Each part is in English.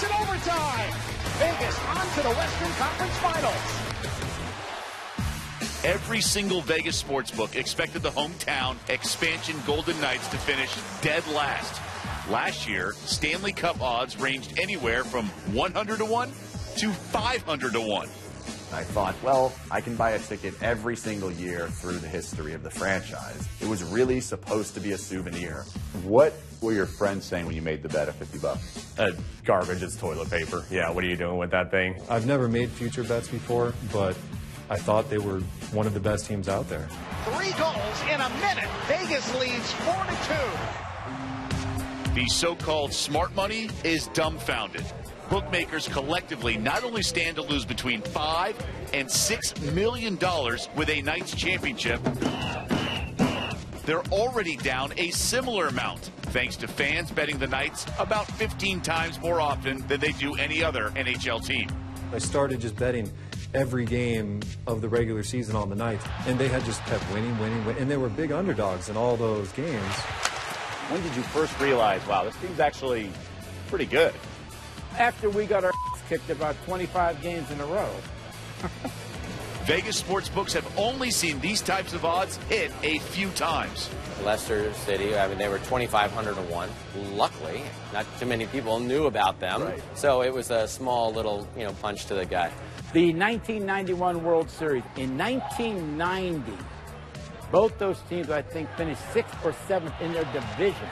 It's in overtime. Vegas on to the Western Conference Finals. Every single Vegas sportsbook expected the hometown expansion Golden Knights to finish dead last. Last year, Stanley Cup odds ranged anywhere from 100 to 1 to 500 to 1. I thought, well, I can buy a ticket every single year through the history of the franchise. It was really supposed to be a souvenir. What were your friends saying when you made the bet of $50? Garbage, it's toilet paper. Yeah, what are you doing with that thing? I've never made future bets before, but I thought they were one of the best teams out there. 3 goals in a minute. Vegas leads 4-2. The so-called smart money is dumbfounded. Bookmakers collectively not only stand to lose between $5 and $6 million with a Knights championship, they're already down a similar amount, thanks to fans betting the Knights about 15 times more often than they do any other NHL team. I started just betting every game of the regular season on the Knights, and they had just kept winning, and they were big underdogs in all those games. When did you first realize, wow, this team's actually pretty good? After we got our kicked about 25 games in a row. Vegas sportsbooks have only seen these types of odds hit a few times. Leicester City, I mean, they were 2,500 to 1. Luckily, not too many people knew about them. Right. So it was a small little, punch to the gut. The 1991 World Series. In 1990, both those teams, I think, finished 6th or 7th in their division.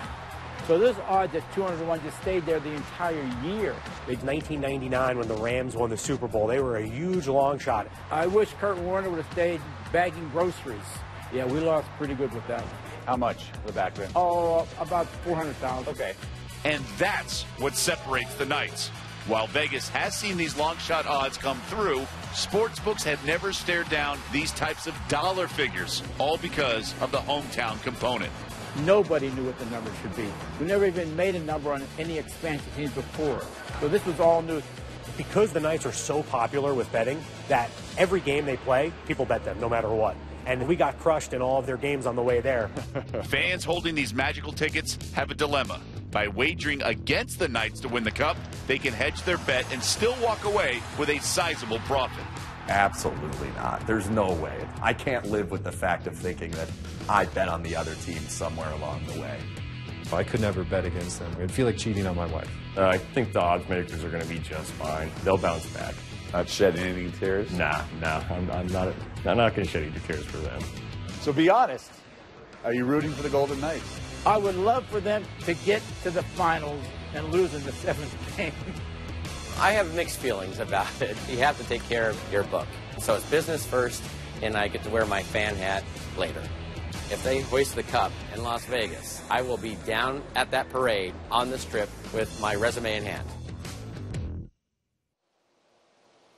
So those odds at 200 to 1 just stayed there the entire year. In 1999, when the Rams won the Super Bowl, they were a huge long shot. I wish Kurt Warner would have stayed bagging groceries. Yeah, we lost pretty good with that one. How much way back then? Oh, about 400,000. Okay. And that's what separates the Knights. While Vegas has seen these long shot odds come through, sportsbooks have never stared down these types of dollar figures, all because of the hometown component. Nobody knew what the number should be. We never even made a number on any expansion teams before. So this was all new. Because the Knights are so popular with betting that every game they play, people bet them no matter what. And we got crushed in all of their games on the way there. Fans holding these magical tickets have a dilemma. By wagering against the Knights to win the Cup, they can hedge their bet and still walk away with a sizable profit. Absolutely not. There's no way. I can't live with the fact of thinking that I bet on the other team somewhere along the way. I could never bet against them. It'd feel like cheating on my wife. I think the odds makers are going to be just fine. They'll bounce back. Not shedding any tears? Nah, I'm not going to shed any tears for them. So be honest. Are you rooting for the Golden Knights? I would love for them to get to the finals and lose in the 7th game. I have mixed feelings about it. You have to take care of your book. So it's business first, and I get to wear my fan hat later. If they hoist the cup in Las Vegas, I will be down at that parade on the strip with my resume in hand.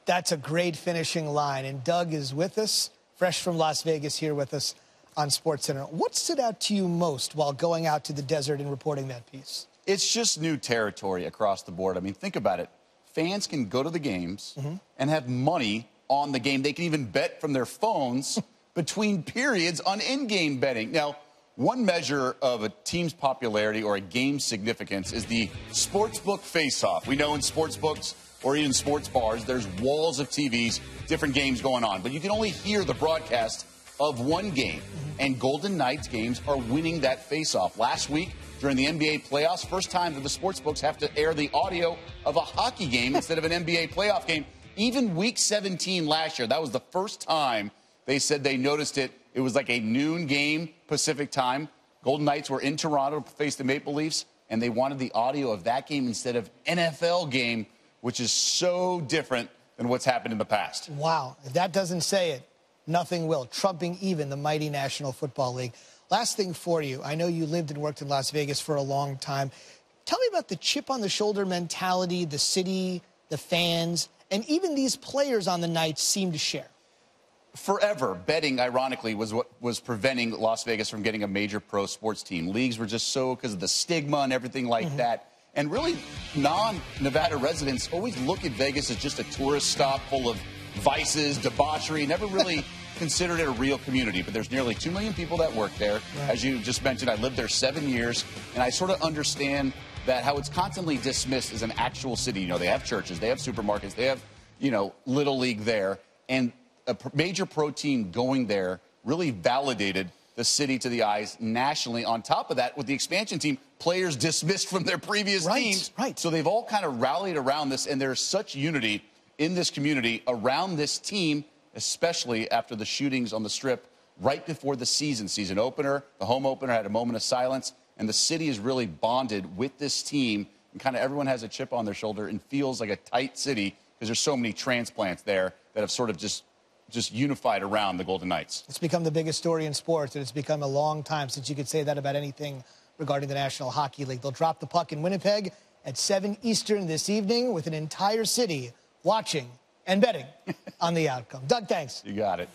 That's a great finishing line. And Doug is with us, fresh from Las Vegas, here with us on SportsCenter. What stood out to you most while going out to the desert and reporting that piece? It's just new territory across the board. I mean, think about it. Fans can go to the games and have money on the game. They can even bet from their phones between periods on in-game betting. Now, one measure of a team's popularity or a game's significance is the sportsbook face-off. We know in sportsbooks or even sports bars, there's walls of TVs, different games going on. But you can only hear the broadcast of one game. And Golden Knights games are winning that face-off. Last week, during the NBA playoffs, first time that the sportsbooks have to air the audio of a hockey game instead of an NBA playoff game. Even week 17 last year, that was the first time they said they noticed it. It was like a noon game Pacific time. Golden Knights were in Toronto to face the Maple Leafs, and they wanted the audio of that game instead of NFL game, which is so different than what's happened in the past. Wow. If that doesn't say it, nothing will. Trumping even the mighty National Football League. Last thing for you. I know you lived and worked in Las Vegas for a long time. Tell me about the chip on the shoulder mentality the city, the fans, and even these players on the Knights seem to share. Forever, betting, ironically, was what was preventing Las Vegas from getting a major pro sports team. Leagues were just so, because of the stigma and everything like that. And really, non-Nevada residents always look at Vegas as just a tourist stop full of vices, debauchery, never really considered it a real community. But there's nearly 2 million people that work there. As you just mentioned, I lived there 7 years, and I sort of understand that how it's constantly dismissed as an actual city. You know, they have churches, they have supermarkets, they have, you know, Little League there. And a major pro team going there really validated the city to the eyes nationally. On top of that, with the expansion team, players dismissed from their previous teams. Right. So they've all kind of rallied around this, and there's such unity in this community around this team, especially after the shootings on the Strip right before the season opener. The home opener had a moment of silence, and the city is really bonded with this team, and kind of everyone has a chip on their shoulder and feels like a tight city because there's so many transplants there that have sort of just unified around the Golden Knights. It's become the biggest story in sports, and it's become a long time since you could say that about anything regarding the National Hockey League. They'll drop the puck in Winnipeg at 7 Eastern this evening with an entire city watching and betting on the outcome. Doug, thanks. You got it.